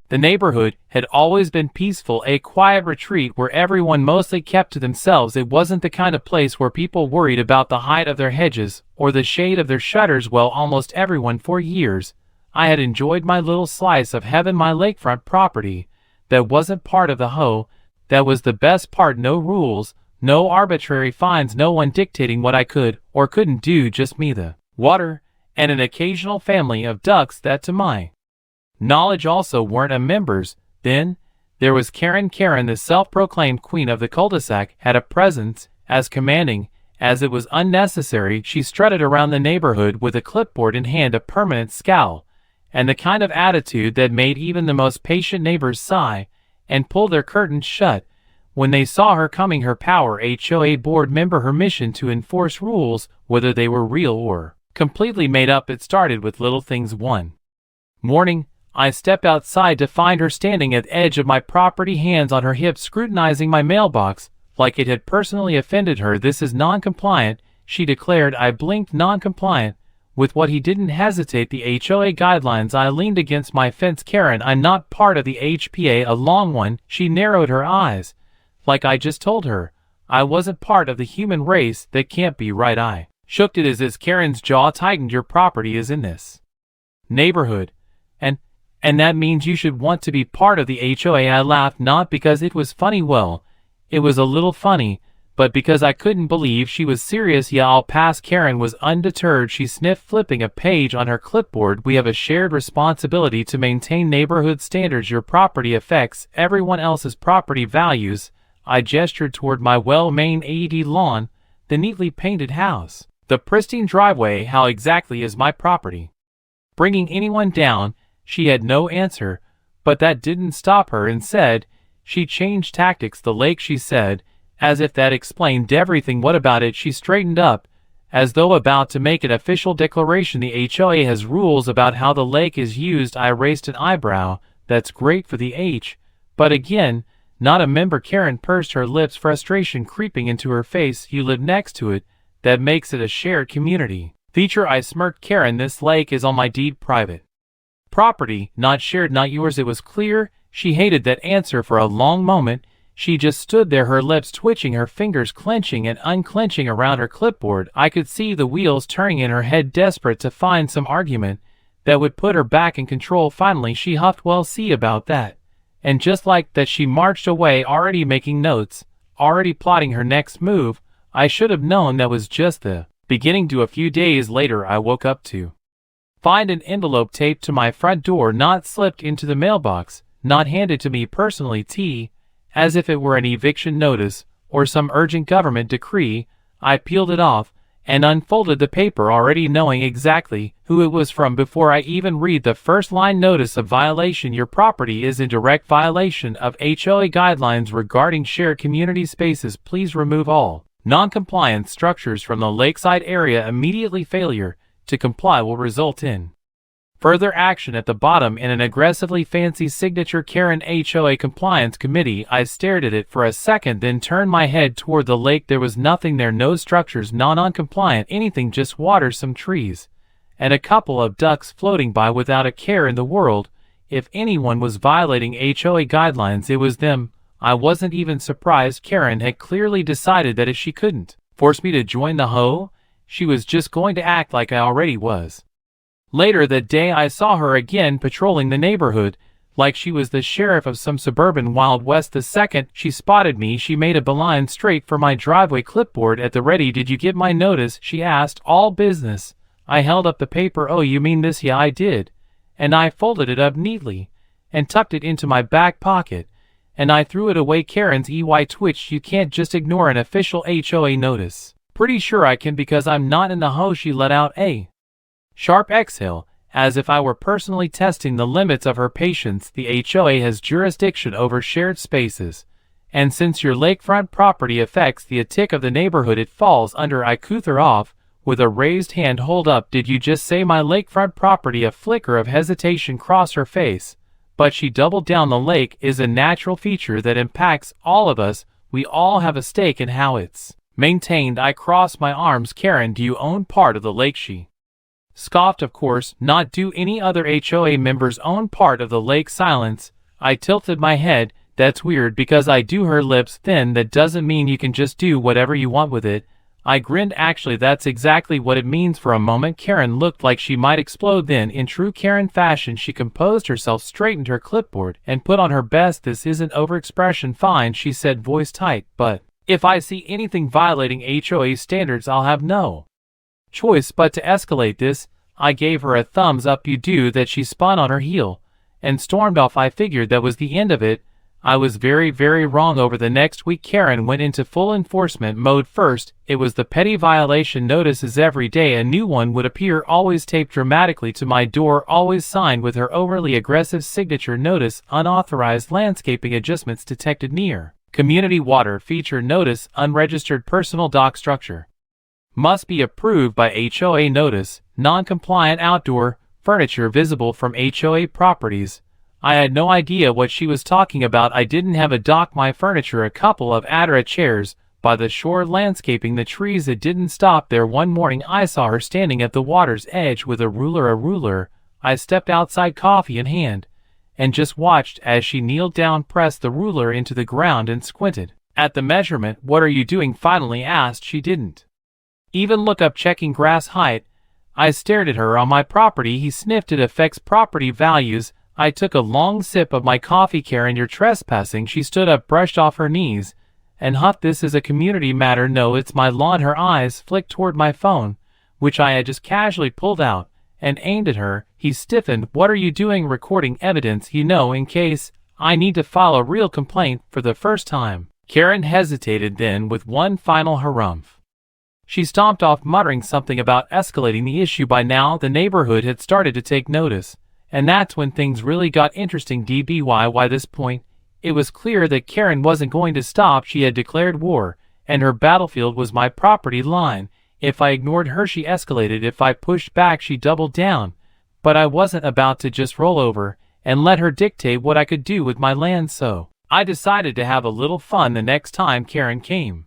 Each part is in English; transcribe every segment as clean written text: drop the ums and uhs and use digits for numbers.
The neighborhood had always been peaceful, a quiet retreat where everyone mostly kept to themselves. It wasn't the kind of place where people worried about the height of their hedges or the shade of their shutters. Well, almost everyone for years, I had enjoyed my little slice of heaven, my lakefront property. That wasn't part of the HOA. That was the best part. No rules, no arbitrary fines, no one dictating what I could or couldn't do, just me, the water, and an occasional family of ducks that, to my knowledge, also weren't members. Then there was Karen. Karen, the self-proclaimed queen of the cul-de-sac, had a presence as commanding as it was unnecessary. She strutted around the neighborhood with a clipboard in hand, a permanent scowl, and the kind of attitude that made even the most patient neighbors sigh and pull their curtains shut when they saw her coming. Her power, HOA board member, her mission to enforce rules, whether they were real or completely made up. It started with little things. One morning, I stepped outside to find her standing at the edge of my property, hands on her hips, scrutinizing my mailbox like it had personally offended her. "This is non-compliant," she declared. I blinked. "Non-compliant with what?" He didn't hesitate. "The HOA guidelines." I leaned against my fence. "Karen, I'm not part of the HPA." "A long one." She narrowed her eyes. "Like I just told her, I wasn't part of the human race. That can't be right." I shook it as Karen's jaw tightened. "Your property is in this neighborhood, and that means you should want to be part of the HOA." I laughed, not because it was funny. Well, it was a little funny, but because I couldn't believe she was serious. "Yeah, I'll pass." Karen was undeterred. She sniffed, flipping a page on her clipboard. "We have a shared responsibility to maintain neighborhood standards. Your property affects everyone else's property values." I gestured toward my well-maintained lawn, the neatly painted house, the pristine driveway. "How exactly is my property bringing anyone down?" She had no answer, but that didn't stop her. Instead, she changed tactics. "The lake," she said, as if that explained everything. "What about it?" She straightened up, as though about to make an official declaration. "The HOA has rules about how the lake is used." I raised an eyebrow. "That's great for the H, but again, not a member." Karen pursed her lips, frustration creeping into her face. "You live next to it. That makes it a shared community feature." I smirked. "Karen, this lake is on my deed, private property, not shared, not yours." It was clear she hated that answer. For a long moment, she just stood there, her lips twitching, her fingers clenching and unclenching around her clipboard. I could see the wheels turning in her head, desperate to find some argument that would put her back in control. Finally, she huffed, "Well, see about that." And just like that, she marched away, already making notes, already plotting her next move. I should have known that was just the beginning. A few days later, I woke up to find an envelope taped to my front door, not slipped into the mailbox, not handed to me personally, as if it were an eviction notice or some urgent government decree. I peeled it off and unfolded the paper, already knowing exactly who it was from before I even read the first line. "Notice of violation. Your property is in direct violation of HOA guidelines regarding shared community spaces. Please remove all non-compliant structures from the lakeside area immediately. Failure to comply will result in further action." At the bottom, in an aggressively fancy signature, "Karen, HOA Compliance Committee." I stared at it for a second, then turned my head toward the lake. There was nothing there, no structures, no non-compliant anything, just water, some trees, and a couple of ducks floating by without a care in the world. If anyone was violating HOA guidelines, it was them. I wasn't even surprised. Karen had clearly decided that if she couldn't force me to join the HOA, she was just going to act like I already was. Later that day, I saw her again patrolling the neighborhood, like she was the sheriff of some suburban Wild West. The second she spotted me, she made a beeline straight for my driveway, clipboard at the ready. "Did you get my notice?" she asked. "All business." I held up the paper. "Oh, you mean this?" "Yeah, I did." And I folded it up neatly and tucked it into my back pocket, and I threw it away. Karen's EY twitched. "You can't just ignore an official HOA notice." "Pretty sure I can, because I'm not in the HOA." She let out a sharp exhale, as if I were personally testing the limits of her patience. "The HOA has jurisdiction over shared spaces, and since your lakefront property affects the ethic of the neighborhood, it falls under." I cut her off with a raised hand. "Hold up, did you just say my lakefront property?" A flicker of hesitation crossed her face, but she doubled down. "The lake is a natural feature that impacts all of us. We all have a stake in how it's maintained." I crossed my arms. "Karen, do you own part of the lake?" She scoffed. "Of course not. Do any other HOA members own part of the lake?" Silence. I tilted my head. That's weird because I do. Her lips thin. That doesn't mean you can just do whatever you want with it. I grinned. Actually, that's exactly what it means. For a moment Karen looked like she might explode. Then, in true Karen fashion, she composed herself, straightened her clipboard, and put on her best "this isn't overexpression." "Fine," she said, voice tight, "but if I see anything violating HOA standards, I'll have no choice but to escalate this." I gave her a thumbs up. "You do that." She spun on her heel and stormed off. I figured that was the end of it. I was very, very wrong. Over the next week, Karen went into full enforcement mode. First, it was the petty violation notices. Every day a new one would appear, always taped dramatically to my door, always signed with her overly aggressive signature. Notice: unauthorized landscaping adjustments detected near community water feature. Notice: unregistered personal dock structure must be approved by HOA. Notice: non-compliant outdoor furniture visible from HOA properties. I had no idea what she was talking about. I didn't have a dock. My furniture, a couple of Adara chairs by the shore, landscaping the trees. It didn't stop there. One morning I saw her standing at the water's edge with a ruler. I stepped outside, coffee in hand, and just watched as she kneeled down, pressed the ruler into the ground, and squinted at the measurement. "What are you doing?" finally asked. She didn't even look up, checking grass height. I stared at her. "On my property." He sniffed. "It affects property values." I took a long sip of my coffee. "Karen, you're trespassing." She stood up, brushed off her knees, and huffed. "This is a community matter." "No, it's my lawn." Her eyes flicked toward my phone, which I had just casually pulled out, and aimed at her. He stiffened. "What are you doing?" "Recording evidence, in case I need to file a real complaint." For the first time, Karen hesitated, then with one final harumph, she stomped off, muttering something about escalating the issue. By now, the neighborhood had started to take notice, and that's when things really got interesting. By this point, it was clear that Karen wasn't going to stop. She had declared war, and her battlefield was my property line. If I ignored her, she escalated. If I pushed back, she doubled down. But I wasn't about to just roll over and let her dictate what I could do with my land, so I decided to have a little fun. The next time Karen came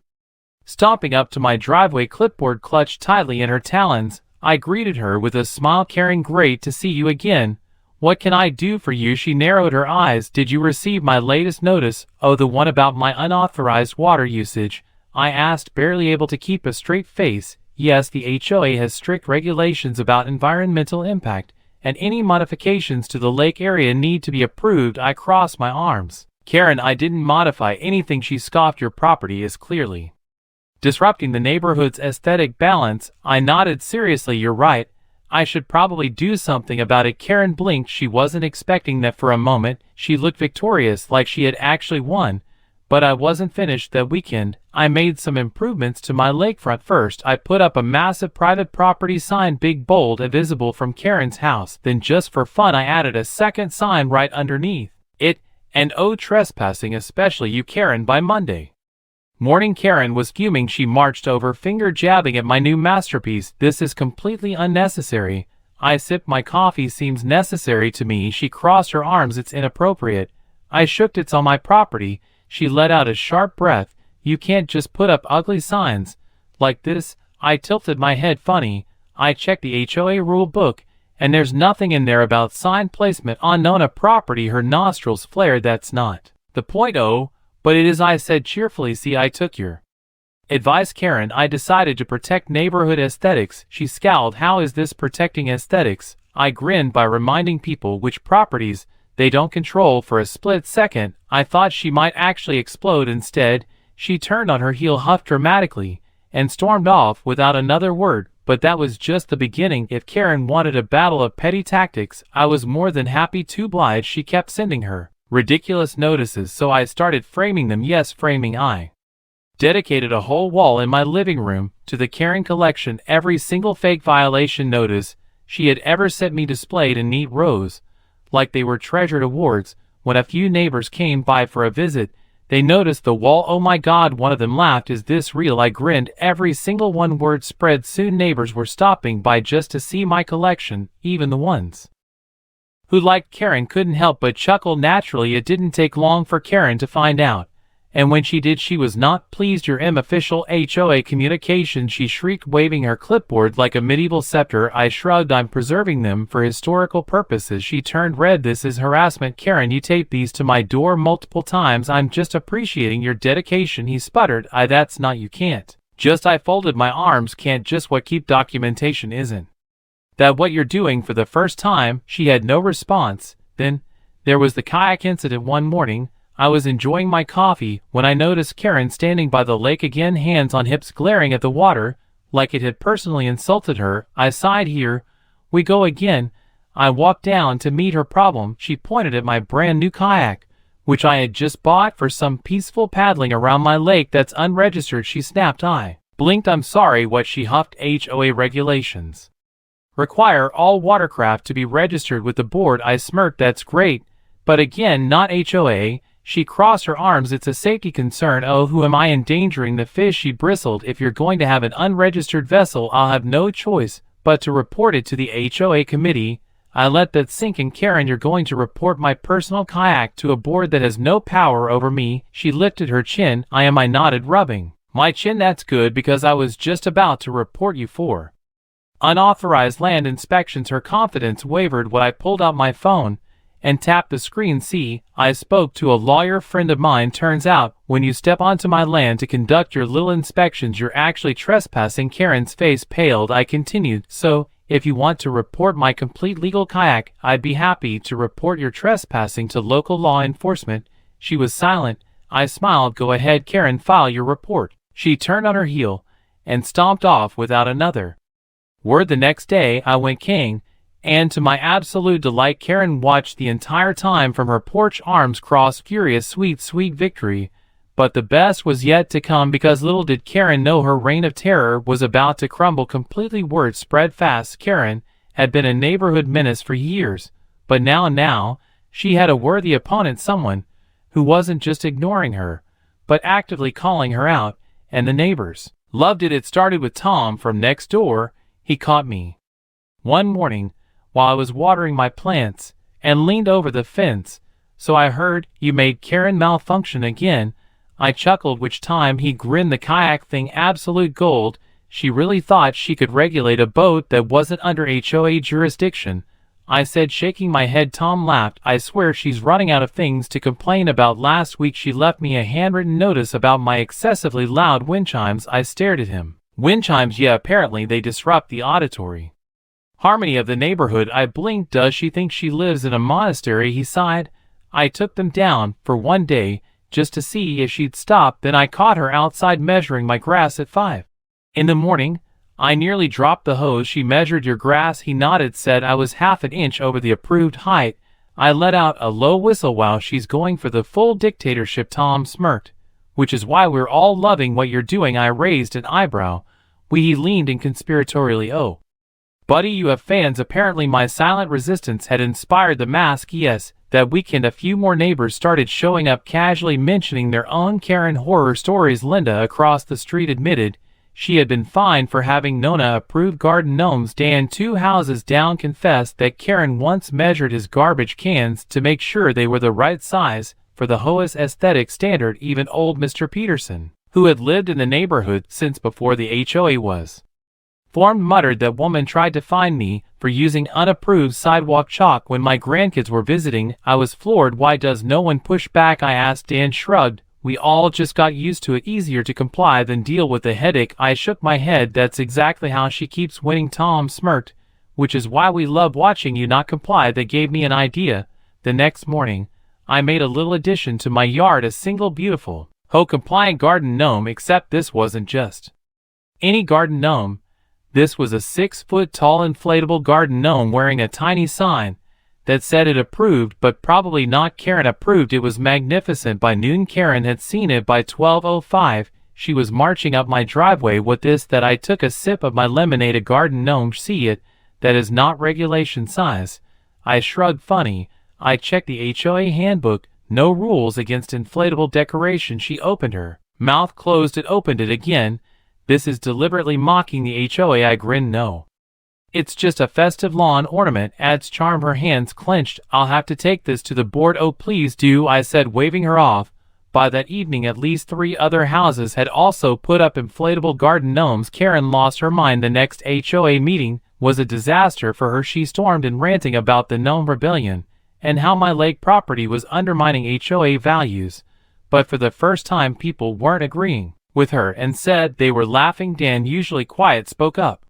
stomping up to my driveway, clipboard clutched tightly in her talons, I greeted her with a smile. "Karen, great to see you again. What can I do for you?" She narrowed her eyes. "Did you receive my latest notice?" "Oh, the one about my unauthorized water usage?" I asked, barely able to keep a straight face. "Yes, the HOA has strict regulations about environmental impact, and any modifications to the lake area need to be approved." I crossed my arms. "Karen, I didn't modify anything." She scoffed. "Your property is clearly disrupting the neighborhood's aesthetic balance." I nodded. "Seriously, you're right. I should probably do something about it." Karen blinked. She wasn't expecting that. For a moment, she looked victorious, like she had actually won. But I wasn't finished. "That weekend, I made some improvements to my lakefront. First, I put up a massive private property sign, big, bold, visible from Karen's house. Then, just for fun, I added a second sign right underneath it, and "Oh, trespassing, especially you, Karen." By Monday morning, Karen was fuming. She marched over, finger jabbing at my new masterpiece. "This is completely unnecessary." I sipped my coffee. "Seems necessary to me." She crossed her arms. "It's inappropriate." I shook. "It's on my property." She let out a sharp breath. "You can't just put up ugly signs like this." I tilted my head. "Funny, I checked the HOA rule book, and there's nothing in there about sign placement on a property." Her nostrils flared. "That's not the point." "Oh, but it is," I said cheerfully. "See, I took your advice, Karen. I decided to protect neighborhood aesthetics." She scowled. "How is this protecting aesthetics?" I grinned. "By reminding people which properties they don't control." For a split second, I thought she might actually explode. Instead, she turned on her heel, huffed dramatically, and stormed off without another word. But that was just the beginning. If Karen wanted a battle of petty tactics, I was more than happy to oblige. She kept sending her ridiculous notices, so I started framing them. Yes, framing. I dedicated a whole wall in my living room to the Karen collection. Every single fake violation notice she had ever sent me, displayed in neat rows, like they were treasured awards. When a few neighbors came by for a visit, they noticed the wall. "Oh my God," one of them laughed. "Is this real?" I grinned. Every single one. Word spread. Soon neighbors were stopping by just to see my collection. Even the ones who liked Karen couldn't help but chuckle. Naturally, it didn't take long for Karen to find out, And when she did, she was not pleased. Your official HOA communication, she shrieked, waving her clipboard like a medieval scepter. I shrugged. I'm preserving them for historical purposes. She turned red. This is harassment, Karen. You taped these to my door multiple times. I'm just appreciating your dedication, he sputtered. That's not, you can't. Just, I folded my arms. Can't just what? Keep documentation, isn't that what you're doing for the first time? She had no response. Then there was the kayak incident one morning. I was enjoying my coffee when I noticed Karen standing by the lake again, hands on hips, glaring at the water like it had personally insulted her. I sighed. Here we go again. I walked down to meet her problem. She pointed at my brand new kayak, which I had just bought for some peaceful paddling around my lake. That's unregistered, she snapped. I blinked. I'm sorry, what? She huffed. HOA regulations require all watercraft to be registered with the board. I smirked. That's great, but again, not HOA. She crossed her arms. It's a safety concern. Oh, who am I endangering the fish? She bristled. If you're going to have an unregistered vessel, I'll have no choice but to report it to the HOA committee. I let that sink in. Karen, you're going to report my personal kayak to a board that has no power over me? She lifted her chin. I nodded, rubbing my chin. That's good, because I was just about to report you for unauthorized land inspections. Her confidence wavered when I pulled out my phone and tapped the screen. See, I spoke to a lawyer friend of mine. Turns out, when you step onto my land to conduct your little inspections, you're actually trespassing. Karen's face paled. I continued, so, if you want to report my complete legal kayak, I'd be happy to report your trespassing to local law enforcement. She was silent. I smiled. Go ahead, Karen, file your report. She turned on her heel and stomped off without another word. The next day, I went king, and to my absolute delight, Karen watched the entire time from her porch, arms crossed, furious. Sweet, sweet victory. But the best was yet to come, because little did Karen know her reign of terror was about to crumble completely. Word spread fast. Karen had been a neighborhood menace for years, but now, she had a worthy opponent, someone who wasn't just ignoring her, but actively calling her out, and the neighbors loved it. It started with Tom from next door. He caught me one morning while I was watering my plants and leaned over the fence. So I heard, you made Karen malfunction again. I chuckled, which time he grinned. The kayak thing, absolute gold. She really thought she could regulate a boat that wasn't under HOA jurisdiction, I said, shaking my head. Tom laughed. I swear she's running out of things to complain about. Last week she left me a handwritten notice about my excessively loud wind chimes. I stared at him. Wind chimes? Yeah, apparently they disrupt the auditory harmony of the neighborhood. I blinked. Does she think she lives in a monastery? He sighed. I took them down for one day just to see if she'd stop. Then I caught her outside measuring my grass at 5 in the morning. I nearly dropped the hose. She measured your grass? He nodded, said I was half an inch over the approved height. I let out a low whistle. Wow, she's going for the full dictatorship. Tom smirked. Which is why we're all loving what you're doing. I raised an eyebrow. He leaned in conspiratorially. Oh, buddy, you have fans. Apparently my silent resistance had inspired the mask. Yes, that weekend a few more neighbors started showing up, casually mentioning their own Karen horror stories. Linda across the street admitted she had been fined for having Nona-approved garden gnomes. Dan, 2 houses down, confessed that Karen once measured his garbage cans to make sure they were the right size for the HOA's aesthetic standard. Even old Mr. Peterson, who had lived in the neighborhood since before the HOA was formed, muttered that woman tried to fine me for using unapproved sidewalk chalk when my grandkids were visiting. I was floored. Why does no one push back? I asked. Dan shrugged. We all just got used to it. Easier to comply than deal with the headache. I shook my head. That's exactly how she keeps winning. Tom smirked. Which is why we love watching you not comply. That gave me an idea. The next morning, I made a little addition to my yard, a single beautiful HOA-compliant garden gnome, except this wasn't just any garden gnome. This was a 6-foot-tall inflatable garden gnome wearing a tiny sign that said it approved, but probably not Karen approved. It was magnificent. By noon, Karen had seen it. By 12:05, she was marching up my driveway with this. That I took a sip of my lemonade. A garden gnome? See it? That is not regulation size. I shrugged. Funny. I checked the HOA handbook. No rules against inflatable decoration. She opened her mouth, closed it, opened it again. This is deliberately mocking the HOA. I grinned. No, it's just a festive lawn ornament, adds charm. Her hands clenched. I'll have to take this to the board. Oh, please do, I said, waving her off. By that evening at least 3 other houses had also put up inflatable garden gnomes. Karen lost her mind. The next HOA meeting was a disaster for her. She stormed in ranting about the gnome rebellion and how my lake property was undermining HOA values. But for the first time people weren't agreeing with her and said they were laughing. Dan, usually quiet, spoke up.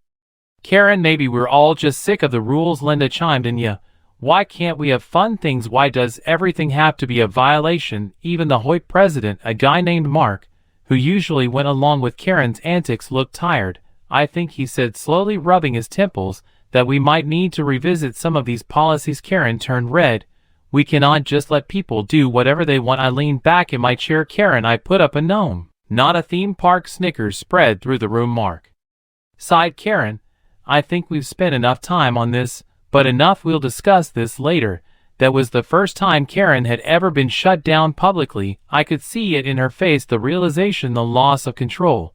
Karen, maybe we're all just sick of the rules. Linda chimed in. Yeah, why can't we have fun things? Why does everything have to be a violation? Even the HOA president, a guy named Mark, who usually went along with Karen's antics, looked tired. I think he said, slowly rubbing his temples, that we might need to revisit some of these policies. Karen turned red. We cannot just let people do whatever they want. I leaned back in my chair. Karen, I put up a gnome, not a theme park. Snickers spread through the room. Mark sighed. Karen, I think we've spent enough time on this, but enough, we'll discuss this later. That was the first time Karen had ever been shut down publicly. I could see it in her face, the realization, the loss of control.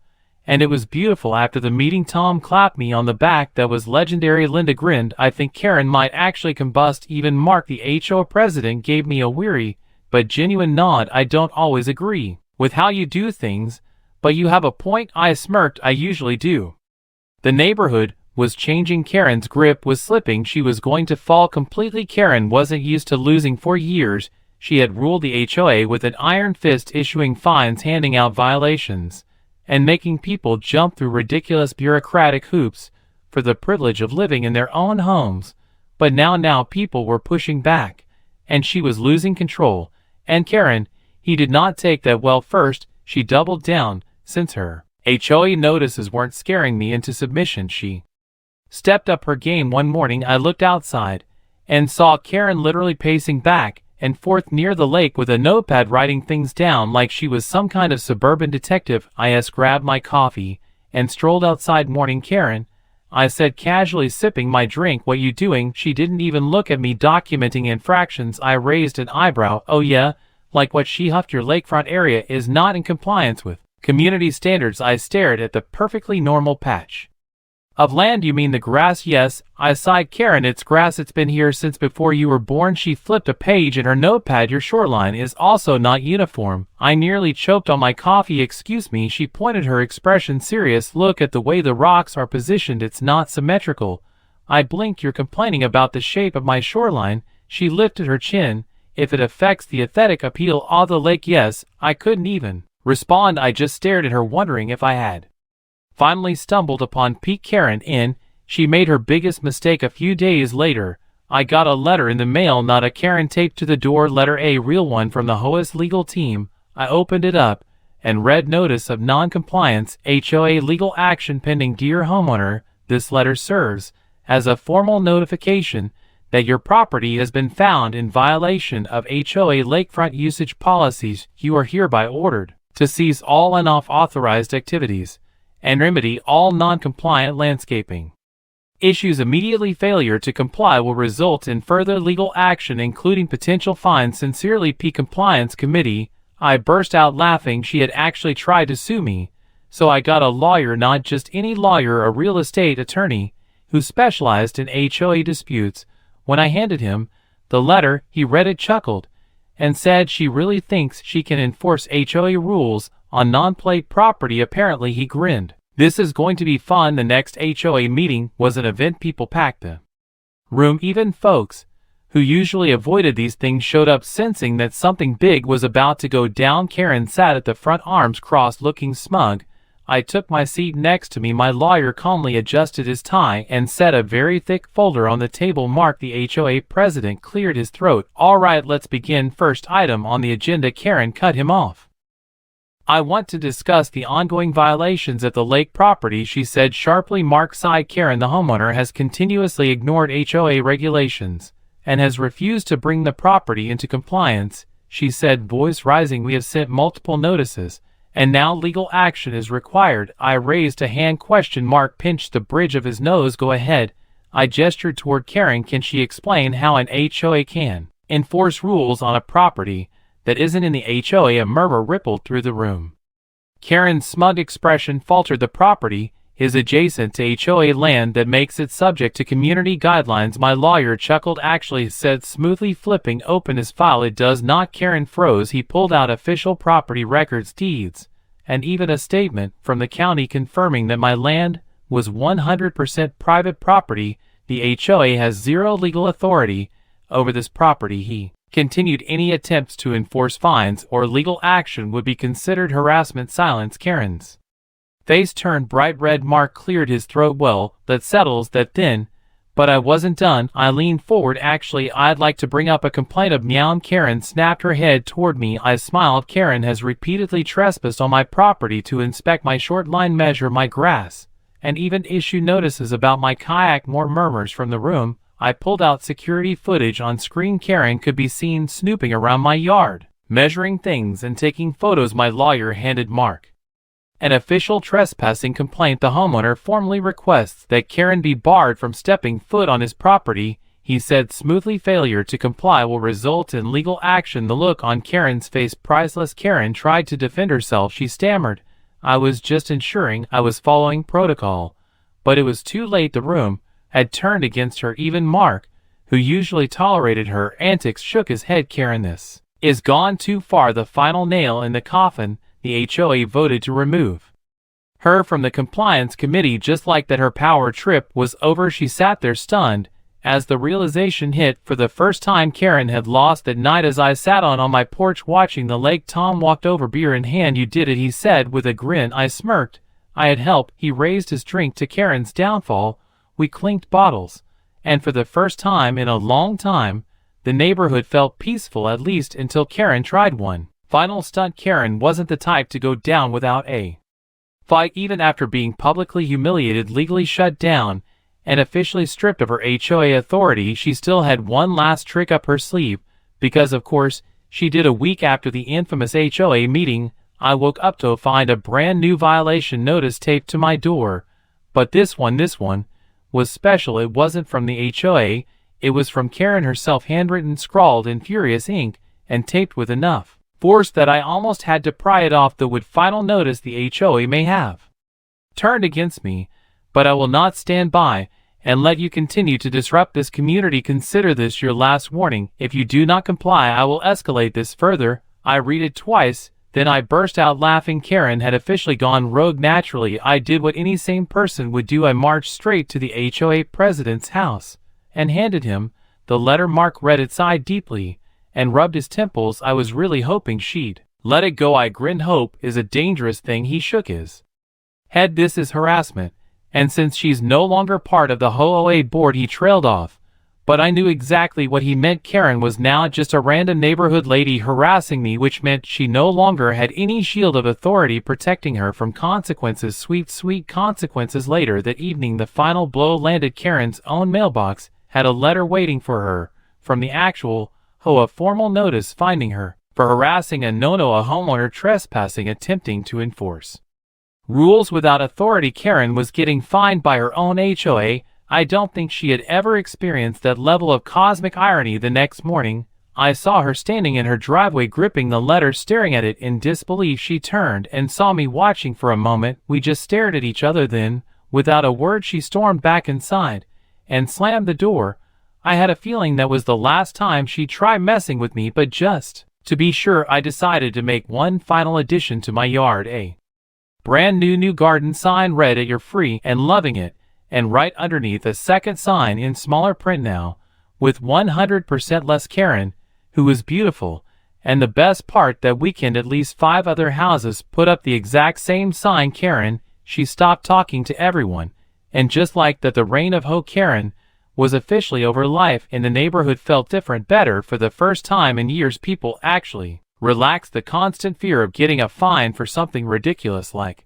And it was beautiful. After the meeting, Tom clapped me on the back. That was legendary. Linda grinned. I think Karen might actually combust. Even Mark, the HOA president, gave me a weary but genuine nod. I don't always agree with how you do things, but you have a point. I smirked. I usually do. The neighborhood was changing. Karen's grip was slipping. She was going to fall completely. Karen wasn't used to losing. For years, she had ruled the HOA with an iron fist, issuing fines, handing out violations, and making people jump through ridiculous bureaucratic hoops for the privilege of living in their own homes. But now people were pushing back, and she was losing control. And Karen, he did not take that well. First, she doubled down. Since her HOA notices weren't scaring me into submission, she stepped up her game. One morning I looked outside and saw Karen literally pacing back and forth near the lake with a notepad, writing things down like she was some kind of suburban detective. I grabbed my coffee and strolled outside. Morning, Karen, I said casually, sipping my drink. What you doing? She didn't even look at me. Documenting infractions. I raised an eyebrow. Oh yeah? Like what? She huffed. Your lakefront area is not in compliance with community standards. I stared at the perfectly normal patch of land. You mean the grass? Yes, I sighed. Karen, it's grass. It's been here since before you were born. She flipped a page in her notepad. Your shoreline is also not uniform. I nearly choked on my coffee. Excuse me. She pointed, her expression serious. Look at the way the rocks are positioned. It's not symmetrical. I blinked. You're complaining about the shape of my shoreline? She lifted her chin. If it affects the aesthetic appeal of the lake, yes. I couldn't even respond. I just stared at her, wondering if I had finally stumbled upon peak. Karen in. She made her biggest mistake. A few days later, I got a letter in the mail, not a Karen, taped to the door. Letter A, real one, from the HOA's legal team. I opened it up and read, notice of non-compliance, HOA legal action pending. Dear homeowner, this letter serves as a formal notification that your property has been found in violation of HOA lakefront usage policies. You are hereby ordered to cease all unauthorized activities and remedy all non-compliant landscaping issues immediately. Failure to comply will result in further legal action, including potential fines. Sincerely, P. Compliance Committee. I burst out laughing. She had actually tried to sue me, so I got a lawyer, not just any lawyer, a real estate attorney who specialized in HOA disputes. When I handed him the letter, he read it, chuckled, and said she really thinks she can enforce HOA rules on non-plate property. Apparently he grinned. This is going to be fun. The next HOA meeting was an event. People packed the room. Even folks who usually avoided these things showed up, sensing that something big was about to go down. Karen sat at the front, arms crossed, looking smug. I took my seat next to me. My lawyer calmly adjusted his tie and set a very thick folder on the table. Mark, the HOA president, cleared his throat. All right, let's begin. First item on the agenda. Karen cut him off. I want to discuss the ongoing violations at the lake property, she said sharply. Mark sighed. Karen, the homeowner, has continuously ignored HOA regulations and has refused to bring the property into compliance, she said, voice rising. We have sent multiple notices, and now legal action is required. I raised a hand. Question mark. Pinched the bridge of his nose. Go ahead. I gestured toward Karen. Can she explain how an HOA can enforce rules on a property that isn't in the HOA? A murmur rippled through the room. Karen's smug expression faltered. The property is adjacent to HOA land that makes it subject to community guidelines. My lawyer chuckled, actually said, smoothly flipping open his file. It does not. Karen froze. He pulled out official property records, deeds, and even a statement from the county confirming that my land was 100% private property. The HOA has zero legal authority over this property. He continued. Any attempts to enforce fines or legal action would be considered harassment. Silence. Karen's face turned bright red. Mark cleared his throat. Well, that settles that then. But I wasn't done. I leaned forward. Actually, I'd like to bring up a complaint of meow. Karen snapped her head toward me. I smiled. Karen has repeatedly trespassed on my property to inspect my short line, measure my grass, and even issue notices about my kayak. More murmurs from the room. I pulled out security footage on screen. Karen could be seen snooping around my yard, measuring things and taking photos. My lawyer handed Mark an official trespassing complaint. The homeowner formally requests that Karen be barred from stepping foot on his property, he said smoothly. Failure to comply will result in legal action. The look on Karen's face priceless. Karen tried to defend herself. She stammered, I was just ensuring I was following protocol. But it was too late. The room had turned against her. Even Mark, who usually tolerated her antics, shook his head. Karen, this is gone too far. The final nail in the coffin. The HOA voted to remove her from the compliance committee. Just like that, her power trip was over. She sat there stunned as the realization hit. For the first time, Karen had lost that night. As I sat on my porch watching the lake, Tom walked over, beer in hand. You did it, he said with a grin. I smirked. I had helped. He raised his drink to Karen's downfall. We clinked bottles, and for the first time in a long time, the neighborhood felt peaceful, at least until Karen tried one final stunt. Karen wasn't the type to go down without a fight. Even after being publicly humiliated, legally shut down, and officially stripped of her HOA authority, she still had one last trick up her sleeve, because of course she did. A week after the infamous HOA meeting, I woke up to find a brand new violation notice taped to my door. But this one was special. It wasn't from the HOA, it was from Karen herself, handwritten, scrawled in furious ink, and taped with enough force that I almost had to pry it off. The final notice the HOA may have turned against me, but I will not stand by and let you continue to disrupt this community. Consider this your last warning. If you do not comply, I will escalate this further. I read it twice, then I burst out laughing. Karen had officially gone rogue. Naturally, I did what any sane person would do. I marched straight to the HOA president's house and handed him the letter. Mark read it, sighed deeply, and rubbed his temples. I was really hoping she'd let it go. I grinned. Hope is a dangerous thing. He shook his head. This is harassment, and since she's no longer part of the HOA board, he trailed off. But I knew exactly what he meant. Karen was now just a random neighborhood lady harassing me, which meant she no longer had any shield of authority protecting her from consequences. Sweet, sweet consequences. Later that evening, the final blow landed. Karen's own mailbox had a letter waiting for her from the actual HOA, formal notice finding her for harassing a homeowner trespassing, attempting to enforce rules without authority. Karen was getting fined by her own HOA. I don't think she had ever experienced that level of cosmic irony. The next morning, I saw her standing in her driveway gripping the letter, staring at it in disbelief. She turned and saw me watching for a moment. We just stared at each other. Then, without a word, she stormed back inside and slammed the door. I had a feeling that was the last time she'd try messing with me, but just to be sure, I decided to make one final addition to my yard. A brand new garden sign read, "You're free," and loving it, and right underneath a second sign in smaller print now, with 100% less Karen, who was beautiful, and the best part, that weekend at least 5 other houses put up the exact same sign. Karen, she stopped talking to everyone, and just like that, the reign of HOA Karen was officially over. Life in the neighborhood felt different, better. For the first time in years, people actually relaxed. The constant fear of getting a fine for something ridiculous like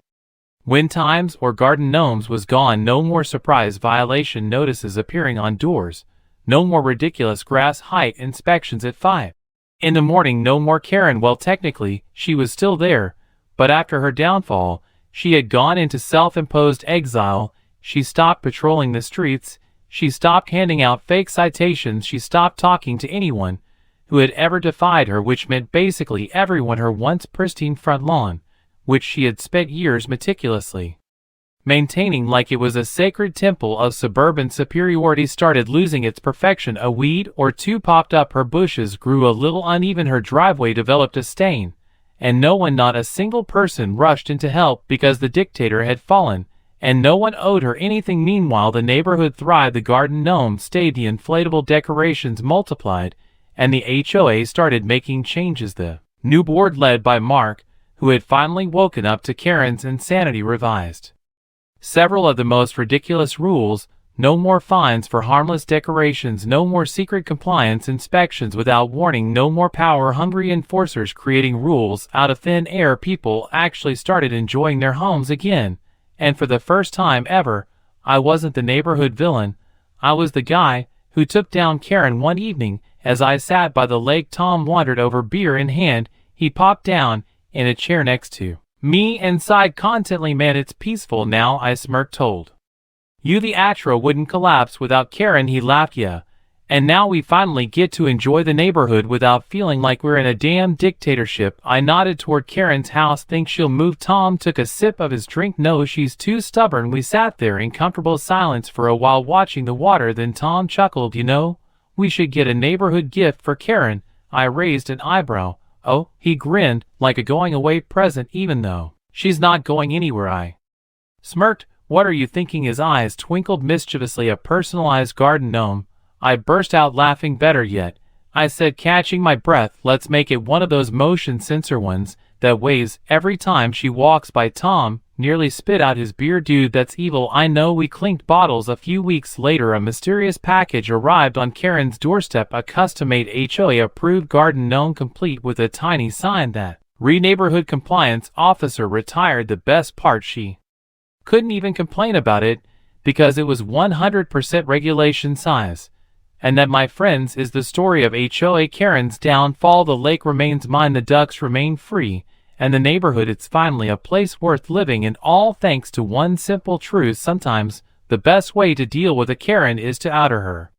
wind chimes or garden gnomes was gone. No more surprise violation notices appearing on doors. No more ridiculous grass height inspections at 5 in the morning. No more Karen. Well, technically, she was still there, but after her downfall, she had gone into self-imposed exile. She stopped patrolling the streets. She stopped handing out fake citations. She stopped talking to anyone who had ever defied her, which meant basically everyone. Her once pristine front lawn, which she had spent years meticulously maintaining like it was a sacred temple of suburban superiority, started losing its perfection. A weed or two popped up, her bushes grew a little uneven, her driveway developed a stain, and no one, not a single person, rushed in to help because the dictator had fallen, and no one owed her anything. Meanwhile, the neighborhood thrived. The garden gnome stayed, the inflatable decorations multiplied, and the HOA started making changes. The new board, led by Mark, who had finally woken up to Karen's insanity, revised several of the most ridiculous rules. No more fines for harmless decorations, no more secret compliance inspections without warning, no more power-hungry enforcers creating rules out of thin air. People actually started enjoying their homes again, and for the first time ever, I wasn't the neighborhood villain. I was the guy who took down Karen. One evening, as I sat by the lake, Tom wandered over, beer in hand. He popped down in a chair next to me and sighed contentedly. "Man, it's peaceful now," I smirked. "Told you the Atro wouldn't collapse without Karen," he laughed. "Yeah, and now we finally get to enjoy the neighborhood without feeling like we're in a damn dictatorship." I nodded toward Karen's house. "Think she'll move?" Tom took a sip of his drink. "No, she's too stubborn." We sat there in comfortable silence for a while, watching the water. Then Tom chuckled. "You know, we should get a neighborhood gift for Karen." I raised an eyebrow. "Oh," he grinned, "like a going-away present, even though she's not going anywhere." I smirked. "What are you thinking?" His eyes twinkled mischievously. "A personalized garden gnome." I burst out laughing. "Better yet," I said, catching my breath, "let's make it one of those motion sensor ones that waves every time she walks by." Tom nearly spit out his beer. "Dude, that's evil." I know. We clinked bottles. A few weeks later, a mysterious package arrived on Karen's doorstep, a custom-made HOA-approved garden gnome, complete with a tiny sign that read "Neighborhood Compliance Officer Retired." The best part, she couldn't even complain about it because it was 100% regulation size. And that, my friends, is the story of HOA Karen's downfall. The lake remains mine, the ducks remain free, and the neighborhood, it's finally a place worth living in, all thanks to one simple truth: sometimes the best way to deal with a Karen is to outer her.